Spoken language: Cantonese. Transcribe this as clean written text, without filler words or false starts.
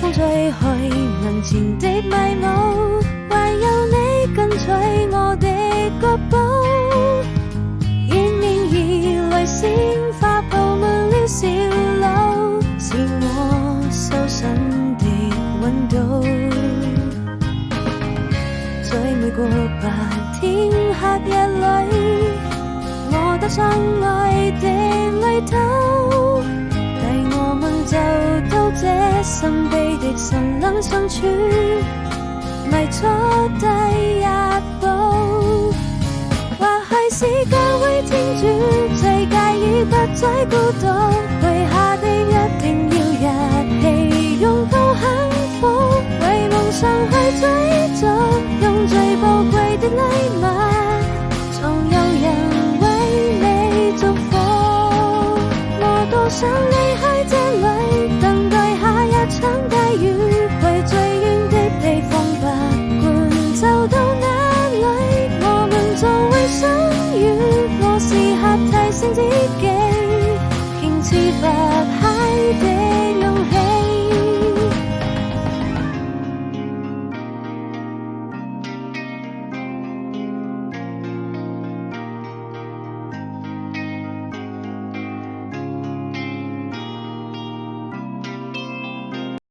風吹去門前的迷霧，唯有你跟隨我的腳步，迎面而來鮮花佈滿了小路，是我修身的溫度。在每個白天黑夜裏，我踏上愛的旅途，帶我們走到這神秘的森林深處，邁出第一步。或許是教會天主最介意不再孤獨，許下的一定要一起擁抱幸福，為夢想去追逐，用最寶貴的禮物，總有人為你祝福。我多想